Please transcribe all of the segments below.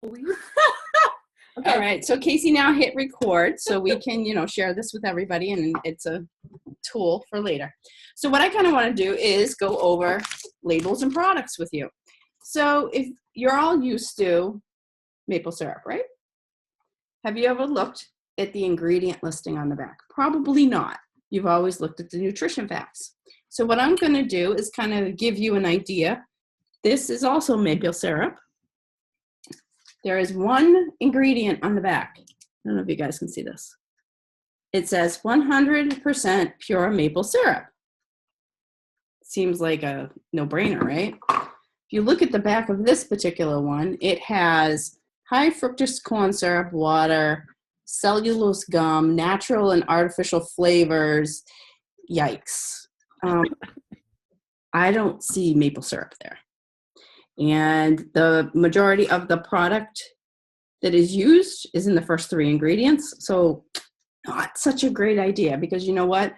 Okay. All right. So Casey now hit record so we can, share this with everybody, and it's a tool for later. So what I kind of want to do is go over labels and products with you. So if you're all used to maple syrup, right? Have you ever looked at the ingredient listing on the back? Probably not. You've always looked at the nutrition facts. So what I'm going to do is kind of give you an idea. This is also maple syrup. There is one ingredient on the back. I don't know if you guys can see this. It says 100% pure maple syrup. Seems like a no-brainer, right? If you look at the back of this particular one, it has high fructose corn syrup, water, cellulose gum, natural and artificial flavors. Yikes. I don't see maple syrup there. And the majority of the product that is used is in the first three ingredients. So not such a great idea, because you know what?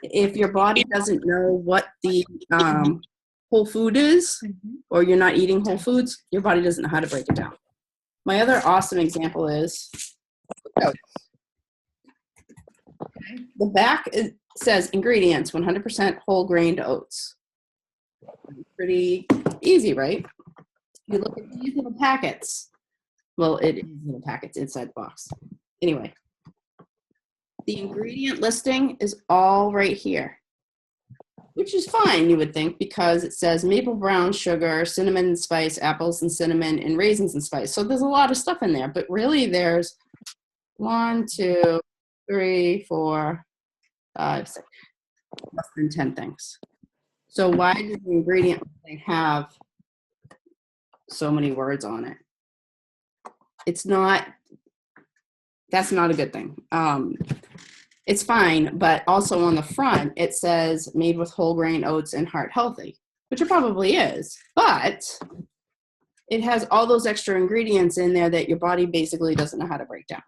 If your body doesn't know what the whole food is, or you're not eating whole foods, your body doesn't know how to break it down. My other awesome example is oats. The back says ingredients, 100% whole grained oats. Pretty easy, right? You look at these little packets. Well, it is little packets inside the box. Anyway, the ingredient listing is all right here, which is fine, you would think, because it says maple brown sugar, cinnamon and spice, apples and cinnamon, and raisins and spice. So there's a lot of stuff in there, but really there's 1, 2, 3, 4, 5, 6, less than 10 things. So why does the ingredient listing have so many words on it? That's not a good thing. It's fine, but also on the front, it says made with whole grain oats and heart healthy, which it probably is, but it has all those extra ingredients in there that your body basically doesn't know how to break down.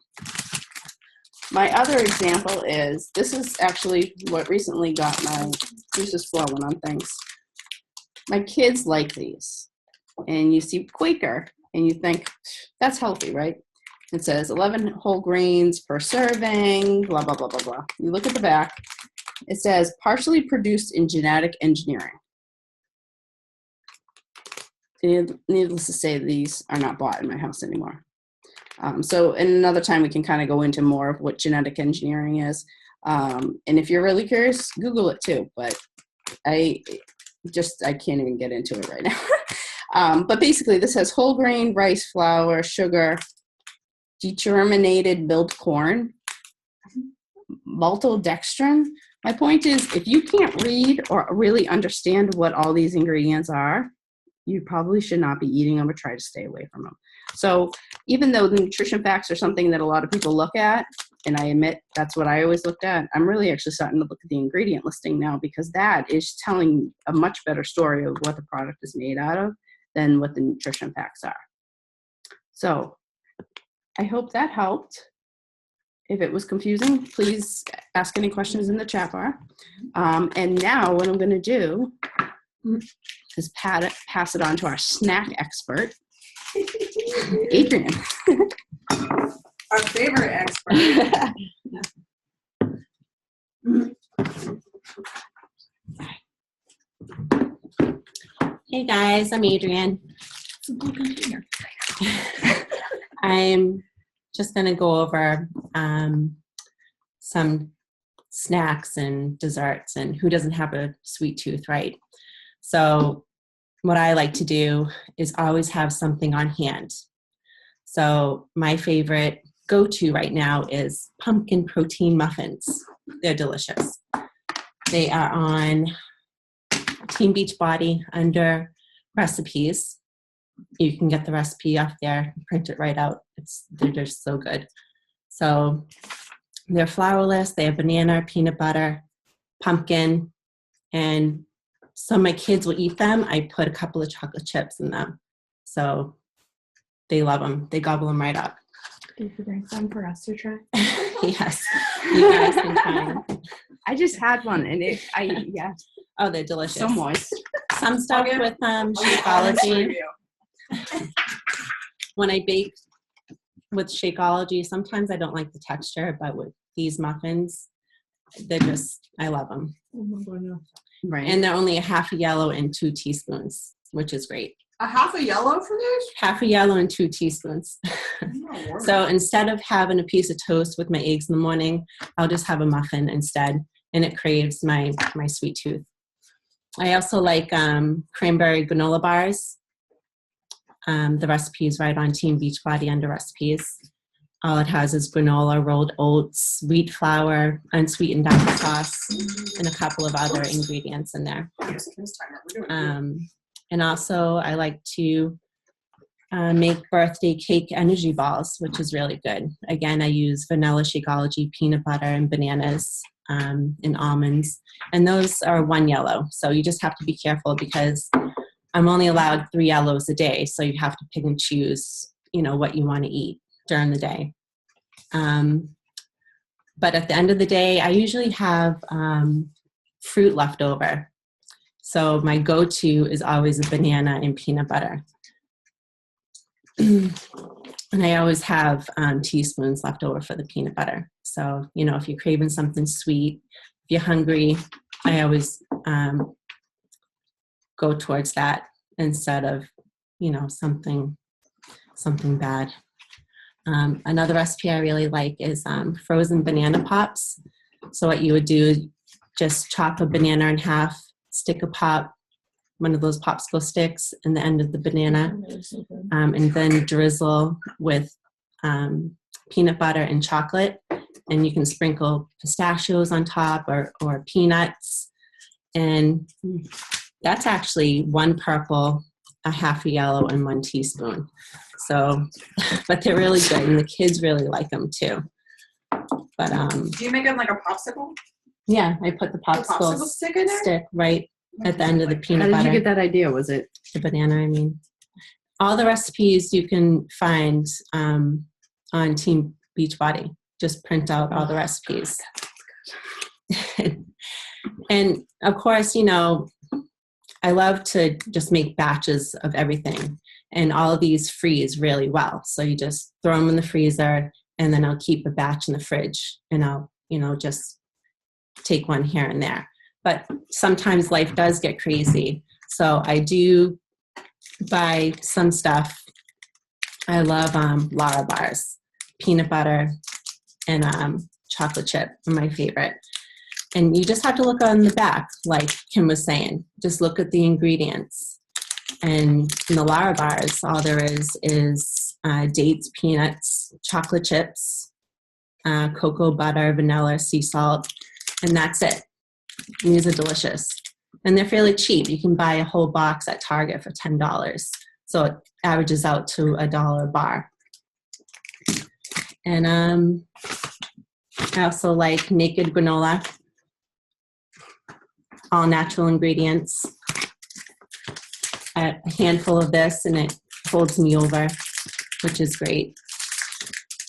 My other example is, this is actually what recently got my juices flowing on things. My kids like these, and you see Quaker, and you think, that's healthy, right? It says 11 whole grains per serving, blah, blah, blah, blah, blah. You look at the back, it says partially produced in genetic engineering. Needless to say, these are not bought in my house anymore. So in another time, we can kind of go into more of what genetic engineering is. And if you're really curious, Google it too, but I can't even get into it right now. But basically, this has whole grain, rice, flour, sugar, degerminated milled corn, maltodextrin. My point is, if you can't read or really understand what all these ingredients are, you probably should not be eating them or try to stay away from them. So even though the nutrition facts are something that a lot of people look at, and I admit that's what I always looked at, I'm really actually starting to look at the ingredient listing now, because that is telling a much better story of what the product is made out of than what the nutrition facts are. So I hope that helped. If it was confusing, please ask any questions in the chat bar. And now what I'm going to do is pass it on to our snack expert, Adrienne. Our favorite expert. Hey guys, I'm Adrienne. I'm just going to go over some snacks and desserts, and who doesn't have a sweet tooth, right? So what I like to do is always have something on hand. So my favorite go-to right now is pumpkin protein muffins. They're delicious. They are on Team Beachbody under recipes. You can get the recipe off there, print it right out. They're just so good. So they're flourless. They have banana, peanut butter, pumpkin, and some of my kids will eat them. I put a couple of chocolate chips in them. So they love them. They gobble them right up. Did you bring some for us to try? Yes, you guys can try. I just had one, and Oh, they're delicious. So moist. Some stuff with Shakeology. when I bake with Shakeology, sometimes I don't like the texture, but with these muffins, I love them. Oh my goodness. Right. And they're only a half a yellow and 2 teaspoons, which is great. A half a yellow for this? Half a yellow and 2 teaspoons. Oh, word. So instead of having a piece of toast with my eggs in the morning, I'll just have a muffin instead, and it craves my sweet tooth. I also like cranberry granola bars. The recipe is right on Team Beachbody under recipes. All it has is granola, rolled oats, wheat flour, unsweetened applesauce, and a couple of other ingredients in there. Yes, this time we're doing it. And also, I like to make birthday cake energy balls, which is really good. Again, I use vanilla Shakeology, peanut butter, and bananas, and almonds. And those are 1 yellow. So you just have to be careful because I'm only allowed 3 yellows a day. So you have to pick and choose, what you want to eat during the day. But at the end of the day, I usually have fruit left over. So my go-to is always a banana and peanut butter. And I always have teaspoons left over for the peanut butter. So, if you're craving something sweet, if you're hungry, I always go towards that instead of, something bad. Another recipe I really like is frozen banana pops. So what you would do, just chop a banana in half, stick a pop, one of those popsicle sticks in the end of the banana, and then drizzle with peanut butter and chocolate. And you can sprinkle pistachios on top or peanuts. And that's actually 1 purple, a half a yellow, and 1 teaspoon. So, but they're really good, and the kids really like them too. But Do you make them like a popsicle? yeah, I put the popsicle stick in there? stick right at the end of the How peanut did butter. you get that idea? Was it? The banana, I mean. All the recipes you can find on Team Beachbody. Just print out all the recipes. And of course, I love to just make batches of everything. And all of these freeze really well. So you just throw them in the freezer, and then I'll keep a batch in the fridge, and I'll, just take one here and there. But sometimes life does get crazy. So I do buy some stuff. I love Lara bars, peanut butter, and chocolate chip are my favorite. And you just have to look on the back, like Kim was saying. Just look at the ingredients. And in the Lara bars, all there is dates, peanuts, chocolate chips, cocoa butter, vanilla, sea salt, and that's it. And these are delicious. And they're fairly cheap. You can buy a whole box at Target for $10. So it averages out to $1 a bar. And I also like Naked granola, all natural ingredients. A handful of this, and it holds me over, which is great.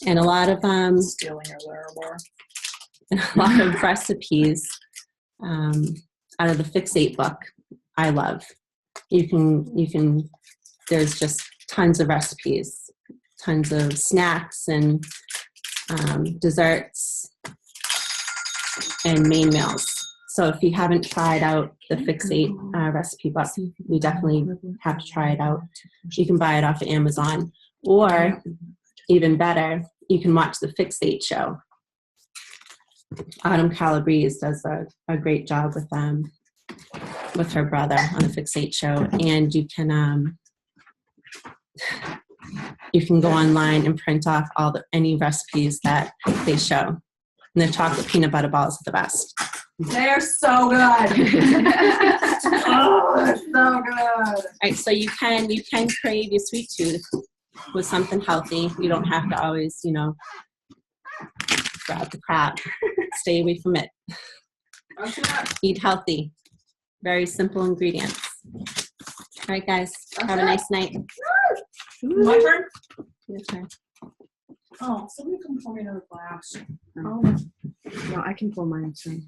And a lot of Stealing your Lara bar. a lot of recipes out of the Fix8 book I love. You can there's just tons of recipes, tons of snacks and desserts and main meals. So if you haven't tried out the Fix8 recipe book, you definitely have to try it out. You can buy it off of Amazon, or even better, you can watch the Fix8 show. Autumn Calabrese does a great job with her brother on the Fix8 show, and you can go online and print off any recipes that they show. And the chocolate peanut butter balls are the best. They're so good. Oh, they're so good. All right, so you can crave your sweet tooth with something healthy. You don't have to always, grab the crap. Stay away from it. Eat healthy. Very simple ingredients. All right, guys. Have a nice night. My turn? Your turn. Oh, somebody come pour me another glass. Oh. No, I can pull mine soon.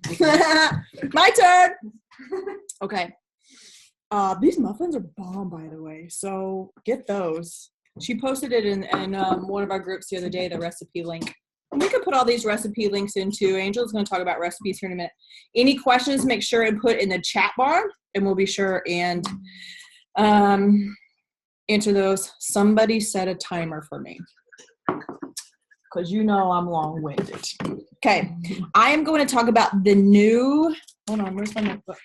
My turn. Okay. These muffins are bomb, by the way. So get those. She posted it in one of our groups the other day, the recipe link. And we could put all these recipe links into. Angel's going to talk about recipes here in a minute. Any questions, make sure and put in the chat bar, and we'll be sure and answer those. Somebody set a timer for me, because you know I'm long-winded. Okay, I am going to talk about the new, hold on, where's my notebook?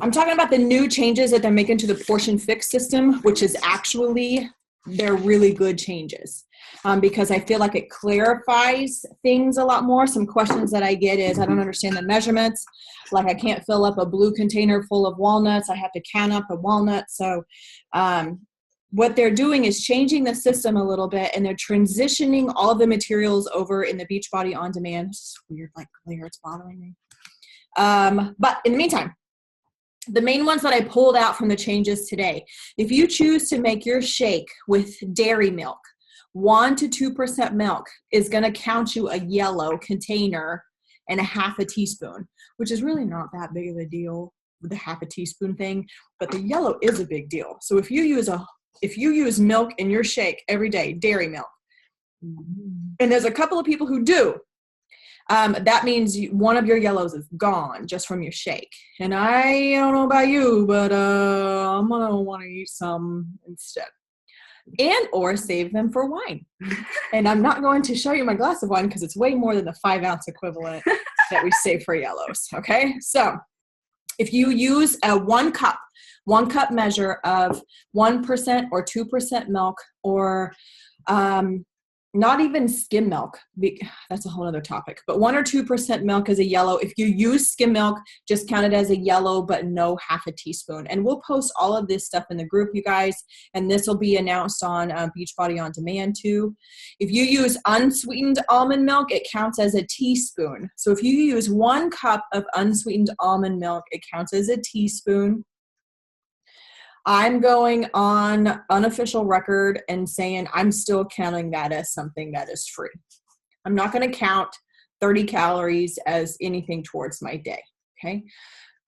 I'm talking about the new changes that they're making to the portion fix system, which is actually, they're really good changes. Because I feel like it clarifies things a lot more. Some questions that I get is, I don't understand the measurements. Like, I can't fill up a blue container full of walnuts. I have to can up a walnut. So what they're doing is changing the system a little bit, and they're transitioning all of the materials over in the Beachbody On Demand. It's weird, like clear, it's bothering me. But in the meantime, the main ones that I pulled out from the changes today, if you choose to make your shake with dairy milk, 1 to 2% milk is going to count you a yellow container and a half a teaspoon, which is really not that big of a deal with the half a teaspoon thing, but the yellow is a big deal. So if you use milk in your shake every day, dairy milk, and there's a couple of people who do, that means one of your yellows is gone just from your shake. And I don't know about you, but I'm going to want to eat some instead. And or save them for wine. And I'm not going to show you my glass of wine because it's way more than the 5-ounce equivalent that we save for yellows. Okay, so if you use a 1 cup measure of 1% or 2% milk, or not even skim milk, that's a whole other topic, but 1 or 2% milk is a yellow. If you use skim milk, just count it as a yellow, but no half a teaspoon. And we'll post all of this stuff in the group, you guys, and this will be announced on Beachbody On Demand too. If you use unsweetened almond milk, it counts as a teaspoon. So if you use 1 cup of unsweetened almond milk, it counts as a teaspoon. I'm going on unofficial record and saying I'm still counting that as something that is free. I'm not going to count 30 calories as anything towards my day, okay?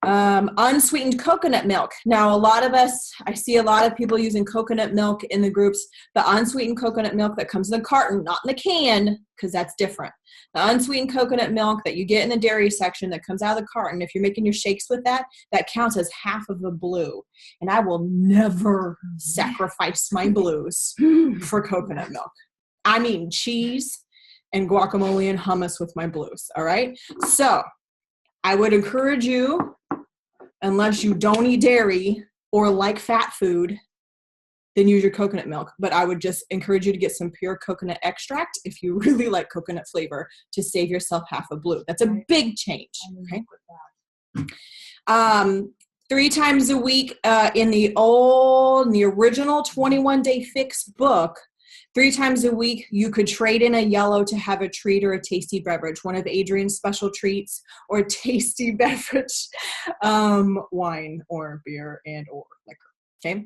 Unsweetened coconut milk. Now, I see a lot of people using coconut milk in the groups. The unsweetened coconut milk that comes in the carton, not in the can, because that's different. The unsweetened coconut milk that you get in the dairy section that comes out of the carton, if you're making your shakes with that, that counts as half of the blue. And I will never sacrifice my blues for coconut milk. I'm eating cheese and guacamole and hummus with my blues, all right? So I would encourage you, unless you don't eat dairy or like fat food, then use your coconut milk. But I would just encourage you to get some pure coconut extract if you really like coconut flavor, to save yourself half a blue. That's a big change, okay? 3 times a week in the original 21-Day Fix book, 3 times a week, you could trade in a yellow to have a treat or a tasty beverage, one of Adrian's special treats, or a tasty beverage, wine or beer and or liquor, okay?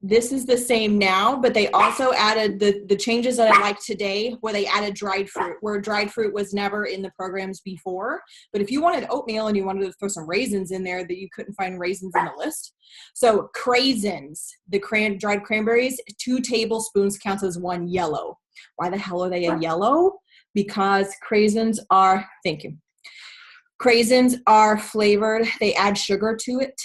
This is the same now, but they also added the changes that I like today, where they added dried fruit, where dried fruit was never in the programs before. But if you wanted oatmeal and you wanted to throw some raisins in there, that you couldn't find raisins in the list. So craisins, the dried cranberries, 2 tablespoons counts as 1 yellow. Why the hell are they a yellow? Because craisins are, thank you. Craisins are flavored. They add sugar to it,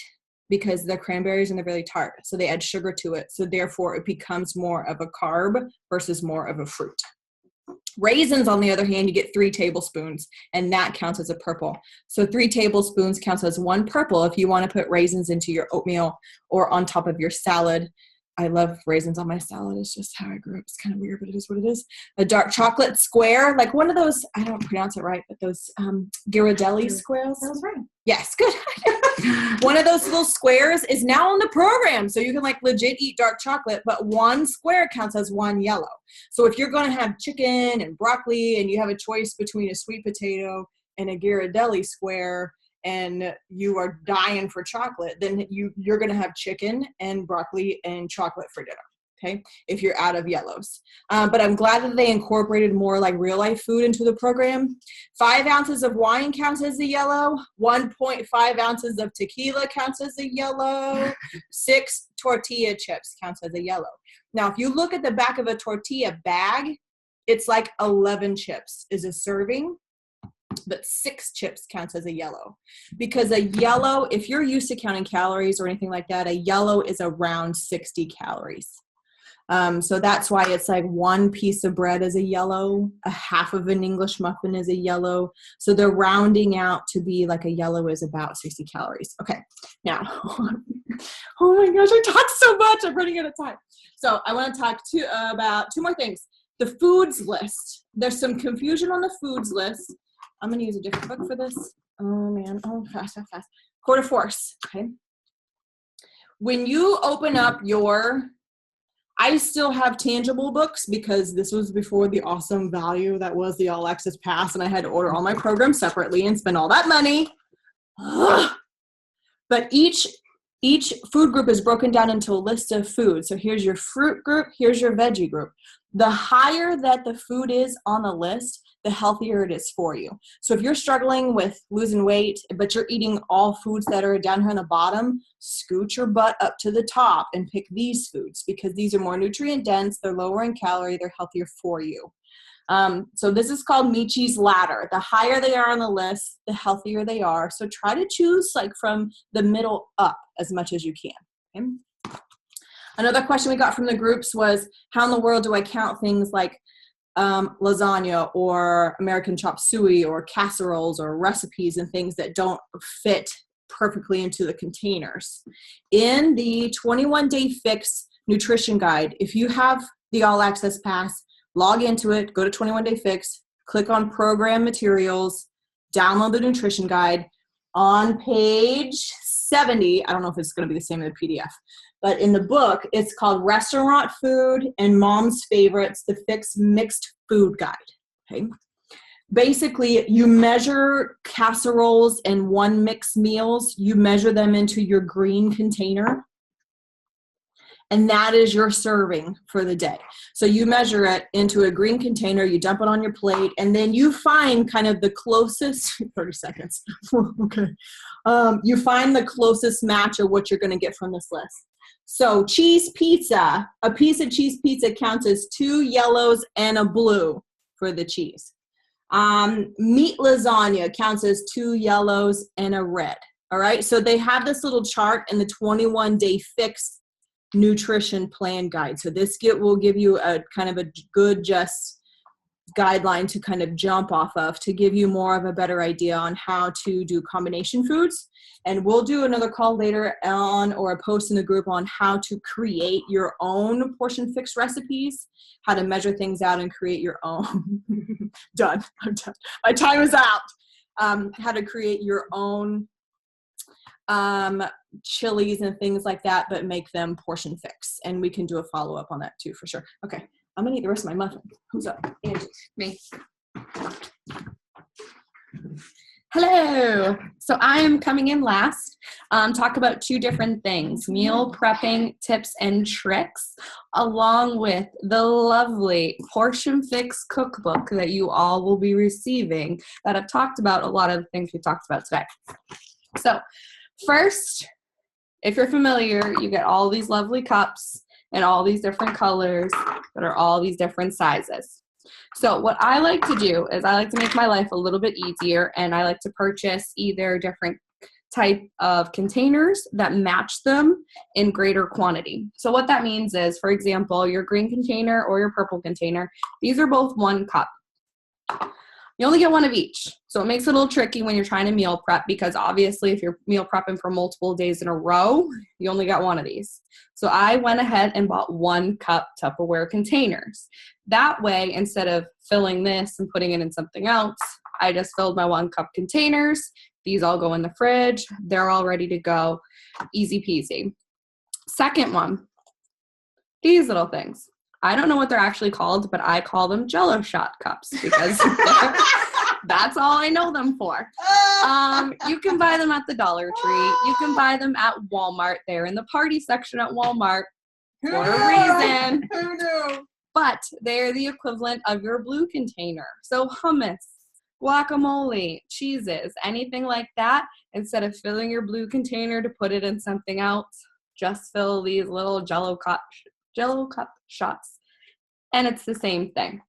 because they're cranberries and they're really tart. So they add sugar to it. So therefore it becomes more of a carb versus more of a fruit. Raisins, on the other hand, you get 3 tablespoons, and that counts as a purple. So 3 tablespoons counts as 1 purple if you want to put raisins into your oatmeal or on top of your salad. I love raisins on my salad. It's just how I grew up. It's kind of weird, but it is what it is. A dark chocolate square, like one of those, I don't pronounce it right, but those Ghirardelli squares. That was right. Yes, good. One of those little squares is now on the program, so you can like legit eat dark chocolate, but 1 square counts as 1 yellow. So if you're going to have chicken and broccoli and you have a choice between a sweet potato and a Ghirardelli square, and you are dying for chocolate, then you're going to have chicken and broccoli and chocolate for dinner. okay, if you're out of yellows. But I'm glad that they incorporated more like real life food into the program. 5 ounces of wine counts as a yellow. 1.5 ounces of tequila counts as a yellow. 6 tortilla chips counts as a yellow. Now, if you look at the back of a tortilla bag, it's like 11 chips is a serving, but 6 chips counts as a yellow. Because a yellow, if you're used to counting calories or anything like that, a yellow is around 60 calories. So that's why it's like 1 piece of bread is a yellow, a half of an English muffin is a yellow. So they're rounding out to be like a yellow is about 60 calories. Okay, now, oh my gosh, I talked so much. I'm running out of time. So I want to talk about 2 more things. The foods list. There's some confusion on the foods list. I'm going to use a different book for this. Oh man, oh fast. Quarter force, okay? When you open up I still have tangible books because this was before the awesome value that was the All Access Pass, and I had to order all my programs separately and spend all that money. Ugh. But each food group is broken down into a list of foods. So here's your fruit group, here's your veggie group. The higher that the food is on the list, the healthier it is for you. So if you're struggling with losing weight, but you're eating all foods that are down here on the bottom, scoot your butt up to the top and pick these foods because these are more nutrient dense, they're lower in calorie, they're healthier for you. So this is called Michi's ladder. The higher they are on the list, the healthier they are. So try to choose like from the middle up as much as you can. Okay? Another question we got from the groups was, how in the world do I count things like lasagna or American chop suey or casseroles or recipes and things that don't fit perfectly into the containers? In the 21-Day Fix nutrition guide, if you have the All Access Pass, log into it, go to 21-Day Fix, click on program materials, download the nutrition guide. On page 70, I don't know if it's going to be the same in the PDF, but in the book, it's called Restaurant Food and Mom's Favorites, the Fix Mixed Food Guide. Okay. Basically, you measure casseroles and one mix meals, you measure them into your green container, and that is your serving for the day. So you measure it into a green container, you dump it on your plate, and then you find kind of the closest, 30 seconds, okay. You find the closest match of what you're gonna get from this list. So cheese pizza, a piece of cheese pizza counts as 2 yellows and a blue for the cheese. Meat lasagna counts as 2 yellows and a red. All right, so they have this little chart in the 21-Day Fix nutrition plan guide. So this will give you a kind of a good just guideline to kind of jump off of to give you more of a better idea on how to do combination foods. And we'll do another call later on or a post in the group on how to create your own portion fix recipes, how to measure things out and create your own. Done. I'm done. My time is out. How to create your own chilies and things like that, but make them portion fix. And we can do a follow-up on that too, for sure. Okay. I'm gonna eat the rest of my muffin. Who's up? Angie. Me. Hello. So I am coming in last. Talk about 2 different things: meal prepping tips and tricks, along with the lovely Portion Fix cookbook that you all will be receiving that I've talked about a lot of the things we talked about today. So first, if you're familiar, you get all these lovely cups and all these different colors that are all these different sizes. So what I like to do is I like to make my life a little bit easier, and I like to purchase either different type of containers that match them in greater quantity. So what that means is, for example, your green container or your purple container, these are both 1 cup. You only get 1 of each. So it makes it a little tricky when you're trying to meal prep, because obviously if you're meal prepping for multiple days in a row, you only got 1 of these. So I went ahead and bought 1 cup Tupperware containers. That way, instead of filling this and putting it in something else, I just filled my 1 cup containers. These all go in the fridge. They're all ready to go. Easy peasy. Second one, these little things. I don't know what they're actually called, but I call them Jell-O shot cups because that's all I know them for. You can buy them at the Dollar Tree. You can buy them at Walmart. They're in the party section at Walmart. Who for knew? a reason. Who knew? But they're the equivalent of your blue container. So hummus, guacamole, cheeses, anything like that, instead of filling your blue container to put it in something else, just fill these little Jello cup shots. And it's the same thing.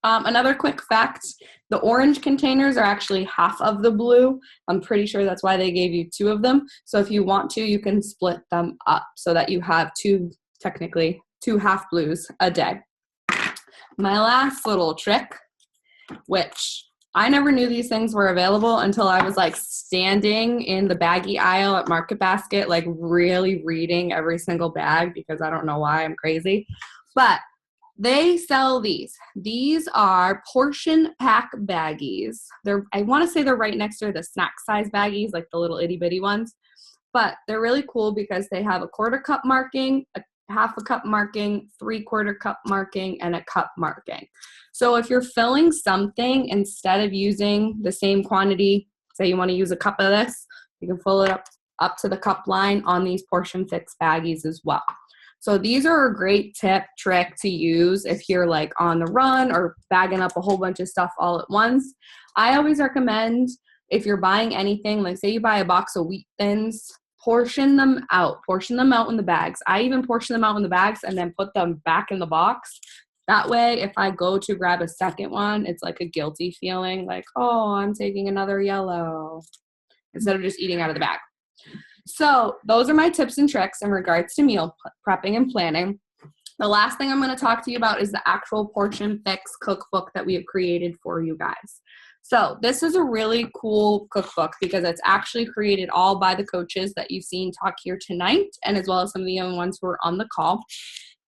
Another quick fact, the orange containers are actually half of the blue. I'm pretty sure that's why they gave you 2 of them. So if you want to, you can split them up so that you have technically two half blues a day. My last little trick, which I never knew these things were available until I was like standing in the baggie aisle at Market Basket, like really reading every single bag because I don't know why, I'm crazy. But they sell these. These are portion pack baggies. I want to say they're right next to the snack size baggies, like the little itty bitty ones. But they're really cool because they have a 1/4 cup marking, a 1/2 cup marking, 3/4 cup marking, and a cup marking. So if you're filling something, instead of using the same quantity, say you want to use a cup of this, you can fill it up to the cup line on these Portion Fix baggies as well. So these are a great trick to use if you're like on the run or bagging up a whole bunch of stuff all at once. I always recommend if you're buying anything, like say you buy a box of Wheat Thins, portion them out in the bags. I even portion them out in the bags and then put them back in the box. That way, if I go to grab a second one, it's like a guilty feeling, like, oh, I'm taking another yellow, instead of just eating out of the bag. So those are my tips and tricks in regards to meal prepping and planning. The last thing I'm going to talk to you about is the actual Portion Fix cookbook that we have created for you guys. So this is a really cool cookbook because it's actually created all by the coaches that you've seen talk here tonight, and as well as some of the young ones who are on the call.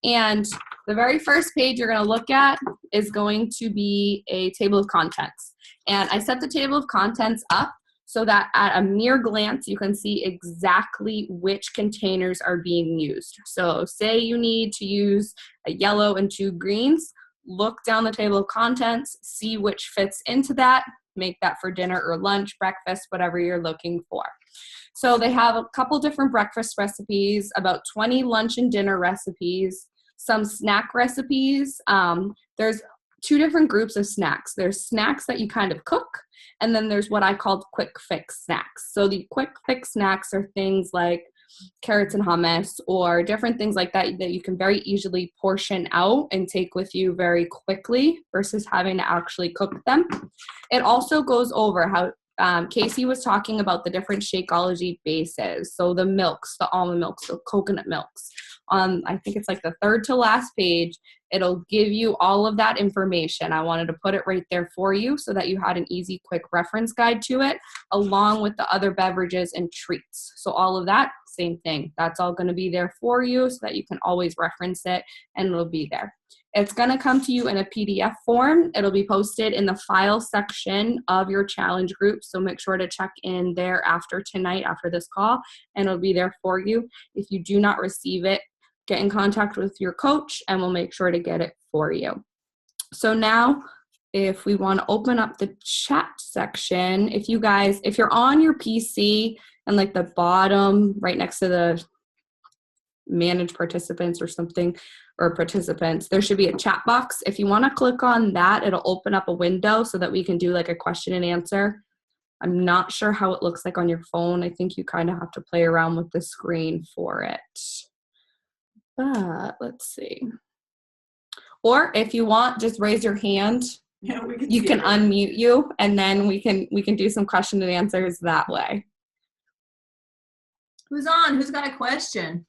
And the very first page you're going to look at is going to be a table of contents. And I set the table of contents up so that at a mere glance, you can see exactly which containers are being used. So say you need to use a yellow and 2 greens, look down the table of contents, see which fits into that, make that for dinner or lunch, breakfast, whatever you're looking for. So they have a couple different breakfast recipes, about 20 lunch and dinner recipes, some snack recipes. There's 2 different groups of snacks. There's snacks that you kind of cook, and then there's what I called quick fix snacks. So the quick fix snacks are things like carrots and hummus or different things like that that you can very easily portion out and take with you very quickly versus having to actually cook them. It also goes over how Casey was talking about the different Shakeology bases. So the milks, the almond milks, the coconut milks. I think it's like the 3rd to last page. It'll give you all of that information. I wanted to put it right there for you so that you had an easy, quick reference guide to it, along with the other beverages and treats. So all of that, same thing. That's all going to be there for you so that you can always reference it and it'll be there. It's going to come to you in a PDF form. It'll be posted in the file section of your challenge group. So make sure to check in there after tonight, after this call, and it'll be there for you. If you do not receive it, get in contact with your coach and we'll make sure to get it for you. So now, if we want to open up the chat section, if you're on your PC and like the bottom right next to the manage participants or something, or participants, there should be a chat box. If you want to click on that, it'll open up a window so that we can do like a question and answer. I'm not sure how it looks like on your phone. I think you kind of have to play around with the screen for it. But let's see. Or if you want, just raise your hand. Yeah, we You can unmute you, and then we can do some question and answers that way. Who's on? Who's got a question?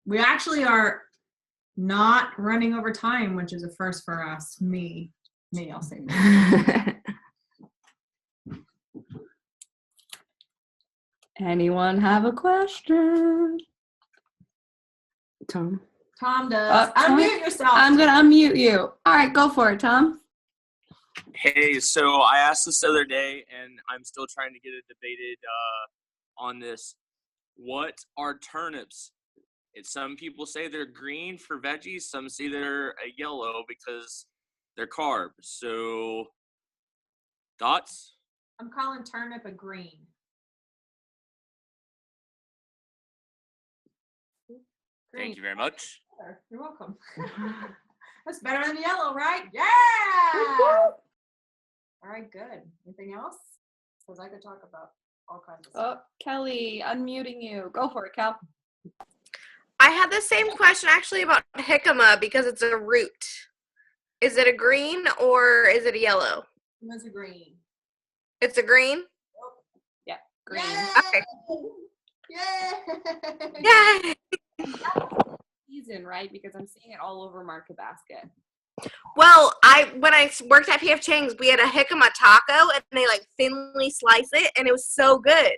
We actually are not running over time, which is a first for us. Me, I'll say me. Anyone have a question? Tom. Tom does. Tom? Unmute yourself. I'm going to unmute you. All right, go for it, Tom. Hey, so I asked this the other day, and I'm still trying to get it debated on this. What are turnips? Some people say they're green for veggies. Some say they're a yellow because they're carbs. So, thoughts? I'm calling turnip a green. Thank you very much. Sure, you're welcome. That's better than yellow, right? Yeah! All right, good. Anything else? Because I could talk about all kinds of stuff. Oh, Kelly, unmuting you. Go for it, Kel. I had the same question actually about jicama because it's a root. Is it a green or is it a yellow? It's a green. It's a green? Green. Okay. Yay! Yay! Season, right? Because I'm seeing it all over Market Basket. Well, when I worked at P.F. Chang's, we had a jicama taco, and they like thinly slice it, and it was so good.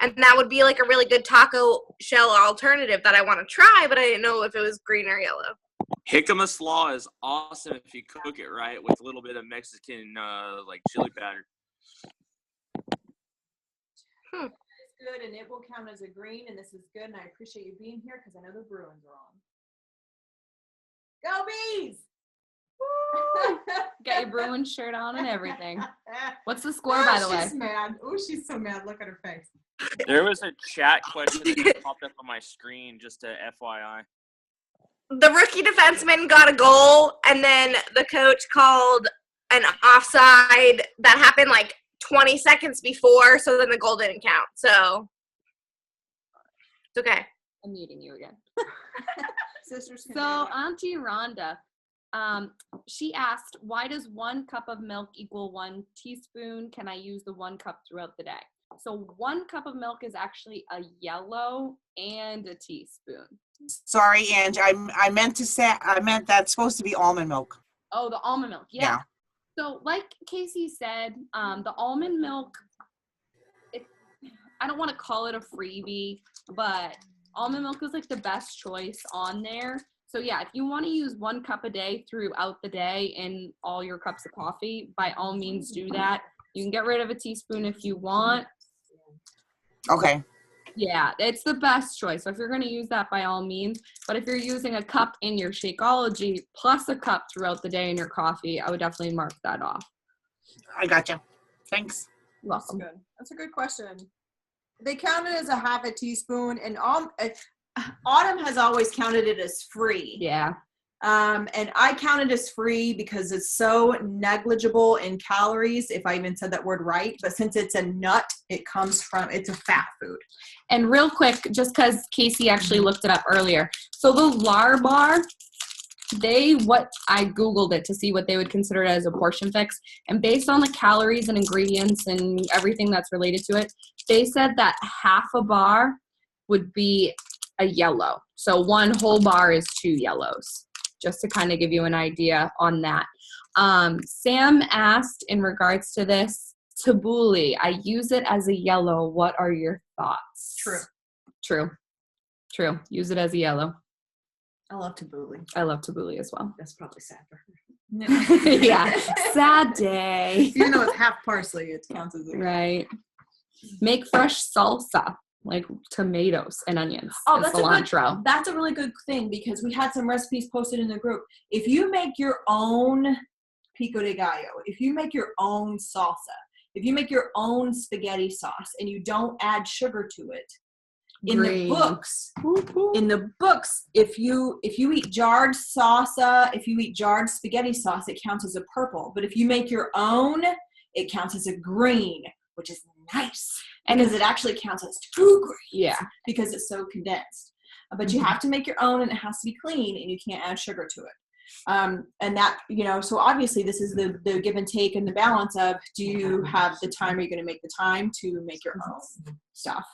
And that would be like a really good taco shell alternative that I want to try, but I didn't know if it was green or yellow. Jicama slaw is awesome if you cook it right with a little bit of Mexican like chili powder. It's good, and it will count as a green, and this is good, and I appreciate you being here because I know the Bruins are on. Go Bees! Get your Bruins shirt on and everything. What's the score, by the way? She's mad. Oh, she's so mad. Look at her face. There was a chat question that just popped up on my screen, just to FYI. The rookie defenseman got a goal, and then the coach called an offside that happened like 20 seconds before, so then the goal didn't count. So it's okay. I'm muting you again. Sisters can So do it. Auntie Rhonda, she asked, why does 1 cup of milk equal 1 teaspoon? Can I use the 1 cup throughout the day? So 1 cup of milk is actually a yellow and a teaspoon. Sorry, Ange. I meant that's supposed to be almond milk. Oh, the almond milk. Yeah. So like Casey said, the almond milk, I don't want to call it a freebie, but almond milk is like the best choice on there. So yeah, if you want to use 1 cup a day throughout the day in all your cups of coffee, by all means do that. You can get rid of a teaspoon if you want. Okay. Yeah, it's the best choice. So if you're going to use that, by all means. But if you're using a cup in your Shakeology plus a cup throughout the day in your coffee, I would definitely mark that off. I gotcha. Thanks. You're welcome. Good. That's a good question. They count it as a half a teaspoon, and Autumn has always counted it as free. Yeah. And I count it as free because it's so negligible in calories, if I even said that word right. But since it's a nut, it's a fat food. And real quick, just because Casey actually looked it up earlier. So the LAR bar, I Googled it to see what they would consider it as a portion fix. And based on the calories and ingredients and everything that's related to it, they said that half a bar would be a yellow. So 1 whole bar is 2 yellows, just to kind of give you an idea on that. Sam asked in regards to this, tabbouleh, I use it as a yellow. What are your thoughts? True. Use it as a yellow. I love tabbouleh. I love tabbouleh as well. That's probably sad for her. Yeah. Sad day. Even though it's half parsley, it counts as a Right. Make fresh salsa, like tomatoes and onions and that's cilantro. That's a really good thing because we had some recipes posted in the group. If you make your own pico de gallo, if you make your own salsa, if you make your own spaghetti sauce and you don't add sugar to it, in the books, if you eat jarred salsa, if you eat jarred spaghetti sauce, it counts as a purple. But if you make your own, it counts as a green, which is nice. And because it actually counts as 2 greens. Yeah. Because it's so condensed. But you have to make your own, and it has to be clean, and you can't add sugar to it. And that, so obviously this is the give and take and the balance of, do you have the time? Are you going to make the time to make your own stuff?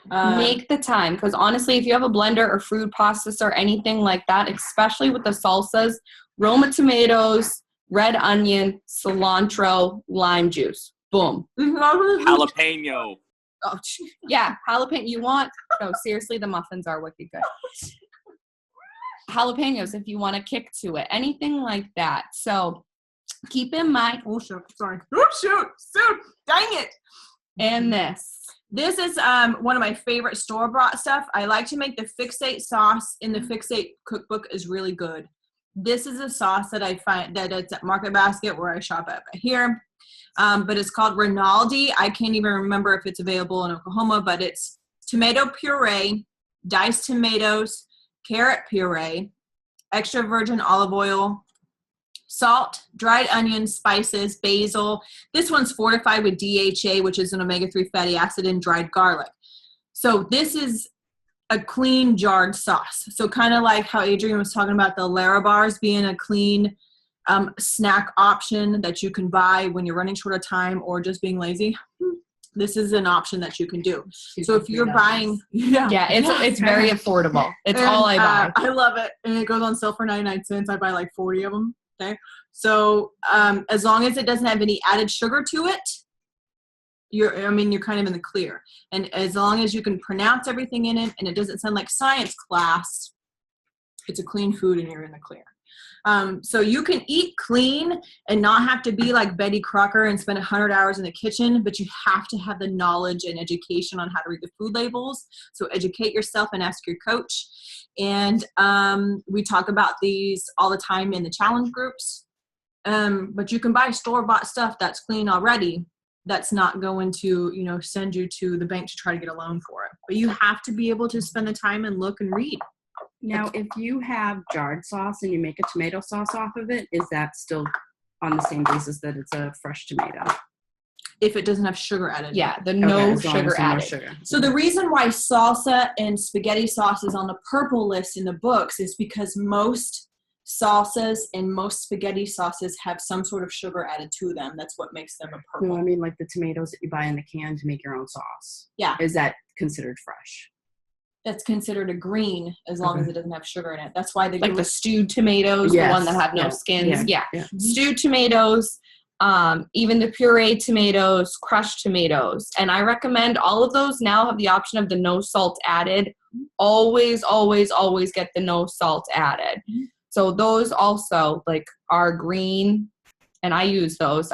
Make the time, because honestly, if you have a blender or food processor or anything like that, especially with the salsas, Roma tomatoes, red onion, cilantro, lime juice. Boom. Jalapeno. Oh, yeah, jalapeno. No, seriously, the muffins are wicked good. Jalapenos, if you want to kick to it, anything like that. So keep in mind. Oh, shoot. Sorry. Shoot. Dang it. And this is one of my favorite store-bought stuff. I like to make the Fixate sauce in the Fixate cookbook is really good. This is a sauce that I find that it's at Market Basket where I shop at here. But it's called Rinaldi. I can't even remember if it's available in Oklahoma, but it's tomato puree, diced tomatoes, carrot puree, extra virgin olive oil, salt, dried onions, spices, basil. This one's fortified with DHA, which is an omega-3 fatty acid, and dried garlic. So this is a clean jarred sauce. So kind of like how Adrian was talking about the Larabars being a clean snack option that you can buy when you're running short of time or just being lazy. This is an option that you can do. So if you're buying, Yeah, it's very affordable. It's all I buy. I love it, and it goes on sale for 99 cents. I buy like 40 of them. Okay, so as long as it doesn't have any added sugar to it, you're kind of in the clear. And as long as you can pronounce everything in it, and it doesn't sound like science class, it's a clean food, and you're in the clear. So you can eat clean and not have to be like Betty Crocker and spend 100 hours in the kitchen, but you have to have the knowledge and education on how to read the food labels. So educate yourself and ask your coach. And we talk about these all the time in the challenge groups. But you can buy store-bought stuff that's clean already. That's not going to, send you to the bank to try to get a loan for it. But you have to be able to spend the time and look and read. Now, if you have jarred sauce and you make a tomato sauce off of it, is that still on the same basis that it's a fresh tomato? If it doesn't have sugar added. Yeah, the Okay, no as long sugar as no added. sugar. So the reason why salsa and spaghetti sauce is on the purple list in the books is because most salsas and most spaghetti sauces have some sort of sugar added to them. That's what makes them a purple. No, I mean like the tomatoes that you buy in the can to make your own sauce. Yeah. Is that considered fresh? That's considered a green as long as it doesn't have sugar in it. That's why Like the stewed tomatoes, Yes, the one that have no yeah, skins. yeah, Yeah. yeah. Stewed tomatoes, even the pureed tomatoes, crushed tomatoes. And I recommend all of those now have the option of the no salt added. Always, always, always get the no salt added. So those also are green, and I use those.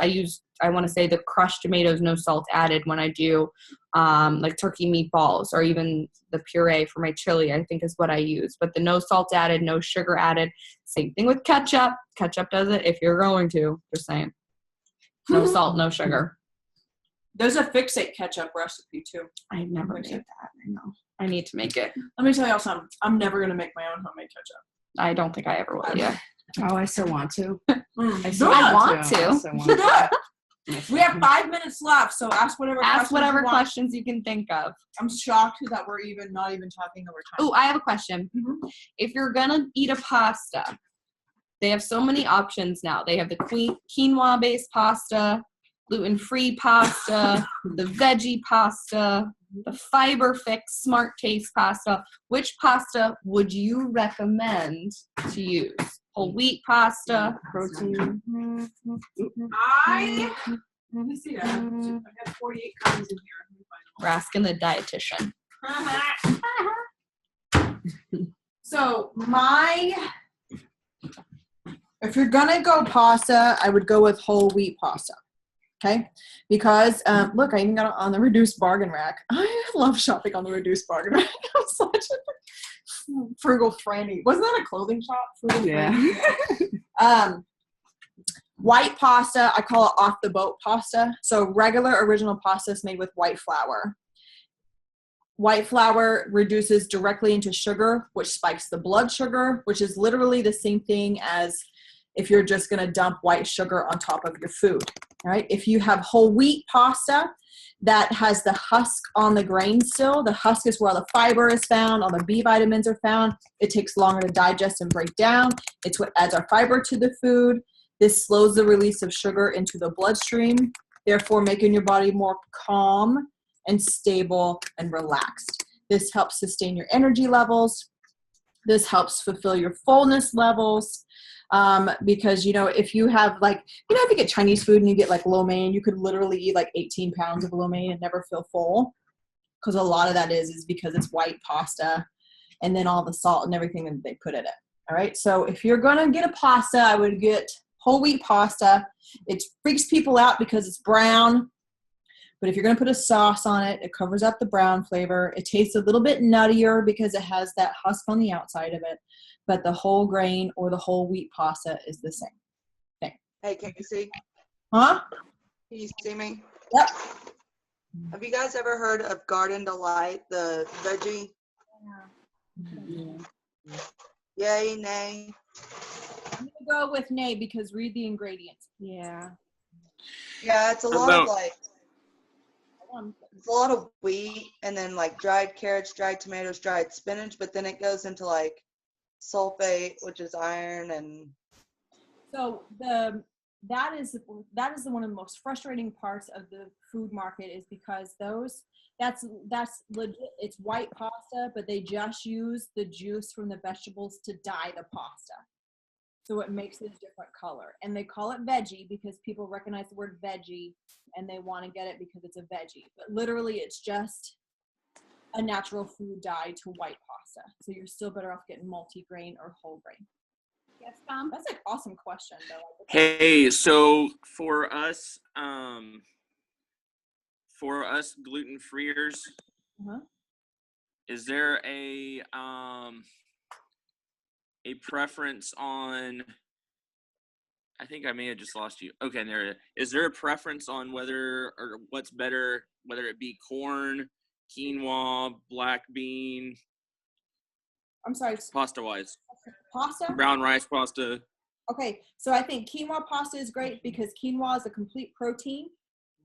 I want to say the crushed tomatoes, no salt added when I do turkey meatballs, or even the puree for my chili, I think is what I use. But the no salt added, no sugar added. Same thing with ketchup. Ketchup does it if you're going to. Just saying. No salt, no sugar. There's a fix-it ketchup recipe too. I've never made that. I know. I need to make it. Let me tell y'all something. I'm never gonna make my own homemade ketchup. I don't think I ever will. Yeah. Oh, I still want to. I still I want to. I still want to. We have 5 minutes left, so ask whatever Ask whatever you want. questions you can think of. I'm shocked that we're not even talking over time. Oh, I have a question. Mhm. If you're gonna eat a pasta, they have so many options now. They have the quinoa-based pasta, gluten-free pasta, the veggie pasta, the fiber-fix smart taste pasta. Which pasta would you recommend to use? Whole wheat pasta, Protein. Let me see that. I've got 48 kinds in here. Let me find we're asking the dietitian. So if you're gonna go pasta, I would go with whole wheat pasta. Okay, because look, I even got it on the reduced bargain rack. I love shopping on the reduced bargain rack. I'm such a frugal franny. Wasn't that a clothing shop? Frugal Franny? White pasta, I call it off the boat pasta. So regular original pasta is made with white flour. White flour reduces directly into sugar, which spikes the blood sugar, which is literally the same thing as if you're just going to dump white sugar on top of your food. All right. If you have whole wheat pasta that has the husk on the grain still, the husk is where all the fiber is found, all the B vitamins are found. It takes longer to digest and break down. It's what adds our fiber to the food. This slows the release of sugar into the bloodstream, therefore making your body more calm and stable and relaxed. This helps sustain your energy levels. This helps fulfill your fullness levels. Because, if you have if you get Chinese food and you get lo mein, you could literally eat 18 pounds of lo mein and never feel full. Because a lot of that is because it's white pasta and then all the salt and everything that they put in it. All right. So if you're going to get a pasta, I would get whole wheat pasta. It freaks people out because it's brown. But if you're going to put a sauce on it, it covers up the brown flavor. It tastes a little bit nuttier because it has that husk on the outside of it. But the whole grain or the whole wheat pasta is the same thing. Hey, can you see? Huh? Can you see me? Yep. Have you guys ever heard of Garden Delight, the veggie? Yay, nay. I'm gonna go with nay because read the ingredients. Yeah. Yeah, it's a How lot of about- like, it's a lot of wheat and then like dried carrots, dried tomatoes, dried spinach, but then it goes into like sulfate, which is iron, and So that is the one of the most frustrating parts of the food market is because that's legit. It's white pasta, but they just use the juice from the vegetables to dye the pasta. So it makes it a different color. And they call it veggie because people recognize the word veggie and they want to get it because it's a veggie. But literally it's just a natural food dye to white pasta. So you're still better off getting multi-grain or whole grain. Yes, Tom. That's an awesome question though. Hey, so for us gluten freers, Uh-huh. is there a preference on? I think I may have just lost you. Okay, there it is. Is there a preference on whether or what's better, whether it be corn, quinoa, black bean, I'm sorry, pasta wise, pasta? brown rice pasta? Okay, so I think quinoa pasta is great because quinoa is a complete protein.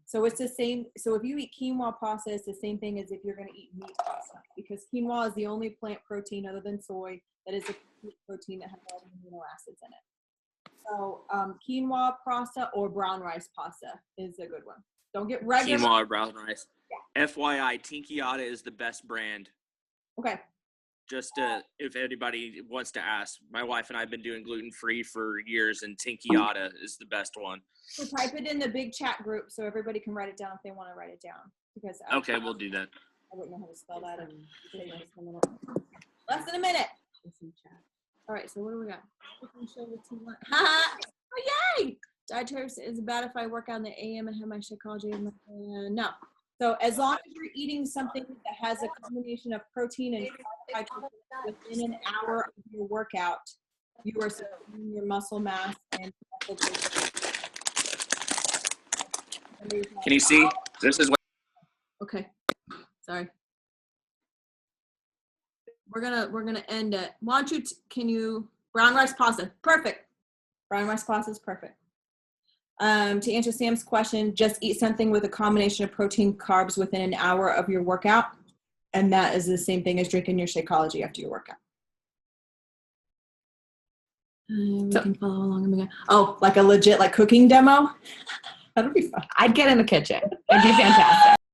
So it's the same. So if you eat quinoa pasta, it's the same thing as if you're going to eat meat pasta because quinoa is the only plant protein other than soy that is a complete protein that has all the amino acids in it. So quinoa pasta or brown rice pasta is a good one. Don't get regular. Quinoa or brown rice. Yeah. FYI, Tinkiata is the best brand. Okay. Just if anybody wants to ask, my wife and I have been doing gluten-free for years, and Tinkiata is the best one. So type it in the big chat group so everybody can write it down if they want to write it down. Because Okay, we'll do that. I wouldn't know how to spell that. Less than a minute. All right, so what do we got? Oh, yay! Dietary is it bad if I work out in the AM and have my Shakeology? No. So as long as you're eating something that has a combination of protein and carbohydrates within an hour of your workout, you are sustaining your muscle mass and muscle growth. Can you see? This is what. Okay. Sorry. We're gonna end it. Why don't you can you brown rice pasta? Perfect. Brown rice pasta is perfect. To answer Sam's question, just eat something with a combination of protein, carbs within an hour of your workout, and that is the same thing as drinking your Shakeology after your workout. We can follow along. Oh, like a legit cooking demo. That'll be fun. I'd get in the kitchen. It'd be fantastic.